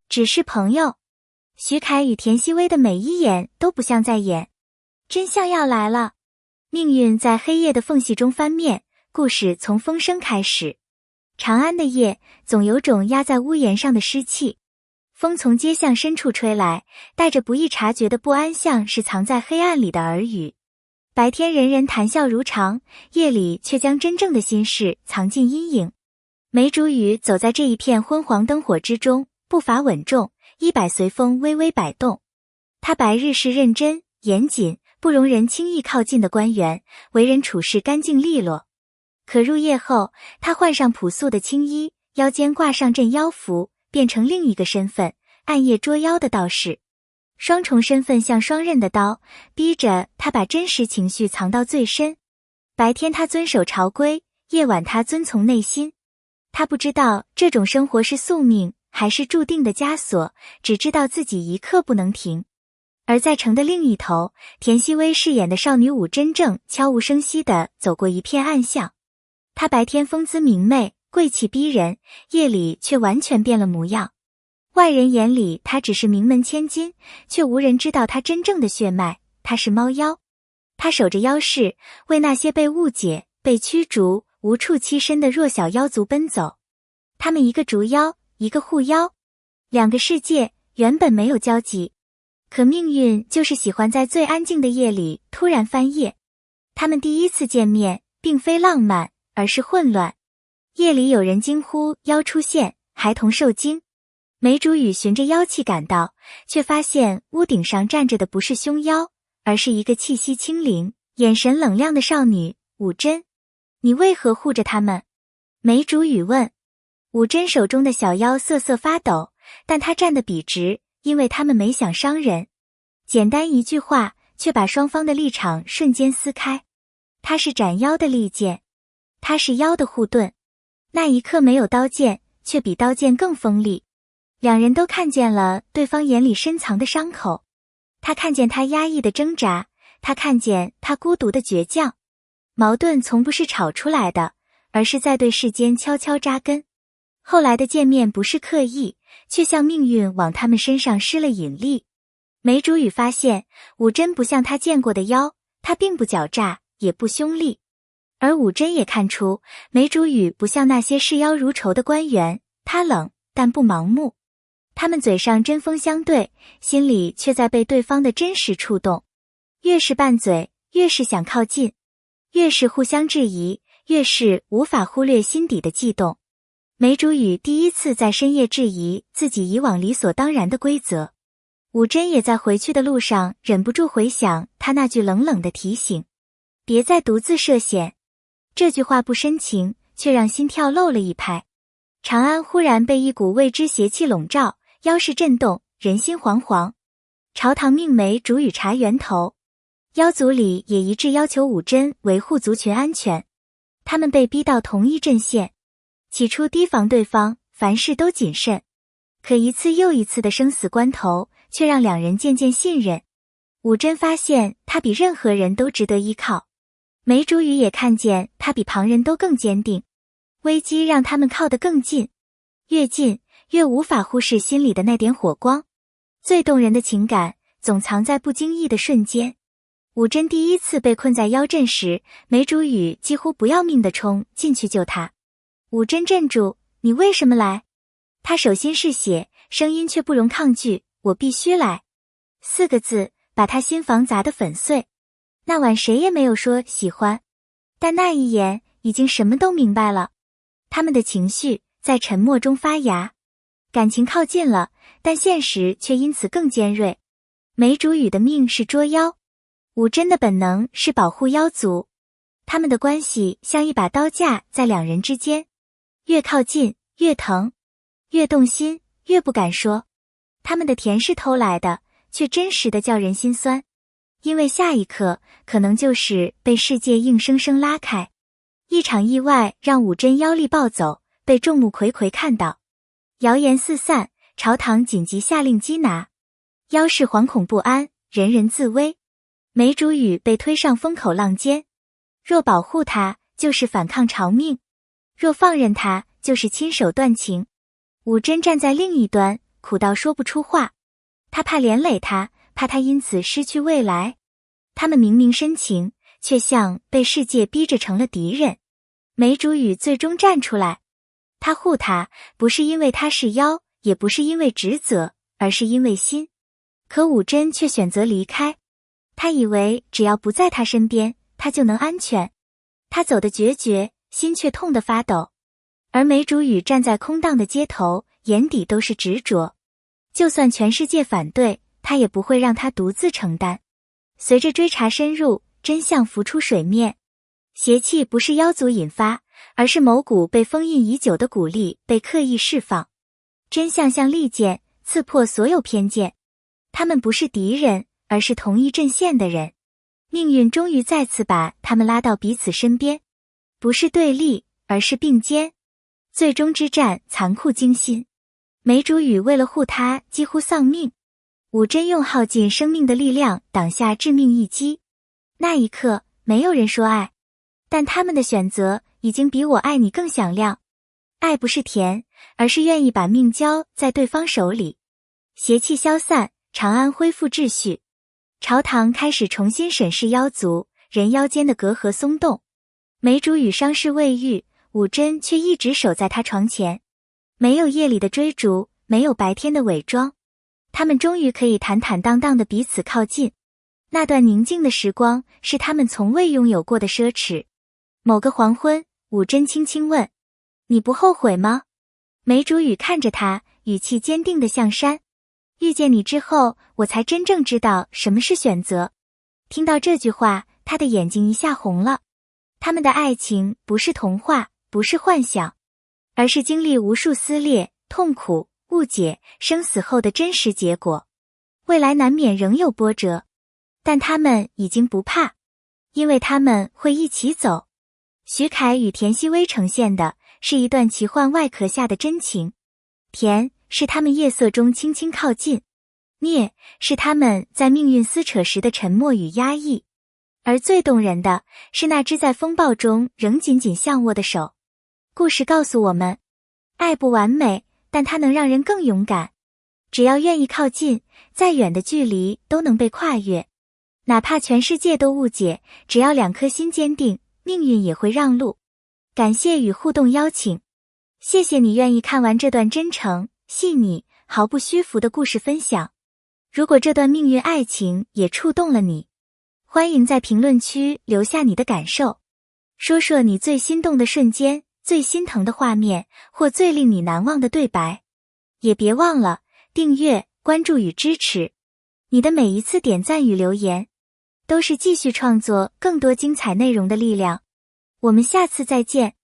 只是朋友。徐凯与田曦薇的每一眼都不像在演。真相要来了，命运在黑夜的缝隙中翻面，故事从风声开始。长安的夜，总有种压在屋檐上的湿气。风从街巷深处吹来，带着不易察觉的不安，像是藏在黑暗里的耳语。白天人人谈笑如常，夜里却将真正的心事藏进阴影。梅竹雨走在这一片昏黄灯火之中，步伐稳重，衣摆随风微微摆动。他白日是认真、严谨，不容人轻易靠近的官员，为人处事干净利落。可入夜后，他换上朴素的青衣，腰间挂上镇妖符，变成另一个身份，暗夜捉妖的道士。双重身份像双刃的刀，逼着他把真实情绪藏到最深。白天他遵守朝规，夜晚他遵从内心。他不知道这种生活是宿命还是注定的枷锁，只知道自己一刻不能停。而在城的另一头，田曦薇饰演的少女武真正悄无声息地走过一片暗巷。她白天风姿明媚，贵气逼人，夜里却完全变了模样。外人眼里她只是名门千金，却无人知道她真正的血脉。她是猫妖，她守着妖室，为那些被误解、被驱逐、无处栖身的弱小妖族奔走。他们一个逐妖，一个护妖，两个世界原本没有交集。可命运就是喜欢在最安静的夜里突然翻页。他们第一次见面，并非浪漫，而是混乱。夜里有人惊呼妖出现，孩童受惊。梅竹雨循着妖气赶到，却发现屋顶上站着的不是凶妖，而是一个气息清灵、眼神冷亮的少女武真。你为何护着他们？梅竹雨问。武真手中的小妖瑟瑟发抖，但她站得笔直，因为他们没想伤人。简单一句话，却把双方的立场瞬间撕开。他是斩妖的利剑，他是妖的护盾。那一刻没有刀剑，却比刀剑更锋利。两人都看见了对方眼里深藏的伤口。他看见他压抑的挣扎，他看见他孤独的倔强。矛盾从不是吵出来的，而是在对世间悄悄扎根。后来的见面不是刻意，却像命运往他们身上施了引力。梅竹雨发现武真不像他见过的妖，他并不狡诈，也不凶厉。而武真也看出梅竹雨不像那些视妖如仇的官员，他冷但不盲目。他们嘴上针锋相对，心里却在被对方的真实触动。越是拌嘴，越是想靠近；越是互相质疑，越是无法忽略心底的悸动。梅竹雨第一次在深夜质疑自己以往理所当然的规则。武真也在回去的路上忍不住回想他那句冷冷的提醒：别再独自涉险。这句话不深情，却让心跳漏了一拍。长安忽然被一股未知邪气笼罩，妖势震动，人心惶惶。朝堂命梅竹雨查源头，妖族里也一致要求武真维护族群安全。他们被逼到同一阵线。起初提防对方，凡事都谨慎，可一次又一次的生死关头，却让两人渐渐信任。武真发现他比任何人都值得依靠，梅竹雨也看见他比旁人都更坚定。危机让他们靠得更近，越近越无法忽视心里的那点火光。最动人的情感总藏在不经意的瞬间。武真第一次被困在妖阵时，梅竹雨几乎不要命地冲进去救他。武真镇住，你为什么来？他手心是血，声音却不容抗拒，我必须来。4个字把他心房砸得粉碎。那晚谁也没有说喜欢，但那一眼已经什么都明白了。他们的情绪在沉默中发芽，感情靠近了，但现实却因此更尖锐。梅竹雨的命是捉妖，武真的本能是保护妖族。他们的关系像一把刀架在两人之间，越靠近越疼，越动心越不敢说。他们的甜是偷来的，却真实的叫人心酸。因为下一刻可能就是被世界硬生生拉开。一场意外让武真妖力暴走，被众目睽睽看到。谣言四散，朝堂紧急下令缉拿。妖氏惶恐不安，人人自危。梅竹雨被推上风口浪尖。若保护他，就是反抗朝命；若放任他，就是亲手断情。武真站在另一端，苦到说不出话。他怕连累他，怕他因此失去未来。他们明明深情，却像被世界逼着成了敌人。梅竹雨最终站出来，他护他，不是因为他是妖，也不是因为职责，而是因为心。可武真却选择离开，他以为只要不在他身边，他就能安全。他走得决绝，心却痛得发抖。而梅竹雨站在空荡的街头，眼底都是执着。就算全世界反对，他也不会让他独自承担。随着追查深入，真相浮出水面。邪气不是妖族引发，而是某股被封印已久的蛊力被刻意释放。真相像利剑，刺破所有偏见。他们不是敌人，而是同一阵线的人。命运终于再次把他们拉到彼此身边，不是对立，而是并肩。最终之战残酷惊心，梅竹雨为了护他几乎丧命，武真用耗尽生命的力量挡下致命一击。那一刻，没有人说爱，但他们的选择已经比我爱你更响亮。爱不是甜，而是愿意把命交在对方手里。邪气消散，长安恢复秩序，朝堂开始重新审视妖族，人妖间的隔阂松动。梅竹雨伤势未愈，武真却一直守在他床前。没有夜里的追逐，没有白天的伪装，他们终于可以坦坦荡荡地彼此靠近。那段宁静的时光是他们从未拥有过的奢侈。某个黄昏，武真轻轻问：你不后悔吗？梅竹雨看着他，语气坚定地像山。遇见你之后，我才真正知道什么是选择。听到这句话，他的眼睛一下红了。他们的爱情不是童话，不是幻想，而是经历无数撕裂、痛苦、误解、生死后的真实结果。未来难免仍有波折，但他们已经不怕，因为他们会一起走。徐凯与田曦薇呈现的是一段奇幻外壳下的真情。甜是他们夜色中轻轻靠近，孽是他们在命运撕扯时的沉默与压抑。而最动人的是那只在风暴中仍紧紧相握的手。故事告诉我们，爱不完美，但它能让人更勇敢。只要愿意靠近，再远的距离都能被跨越。哪怕全世界都误解，只要两颗心坚定，命运也会让路。感谢与互动邀请，谢谢你愿意看完这段真诚、细腻、毫不虚浮的故事分享。如果这段命运爱情也触动了你，欢迎在评论区留下你的感受，说说你最心动的瞬间、最心疼的画面，或最令你难忘的对白。也别忘了订阅、关注与支持，你的每一次点赞与留言，都是继续创作更多精彩内容的力量。我们下次再见。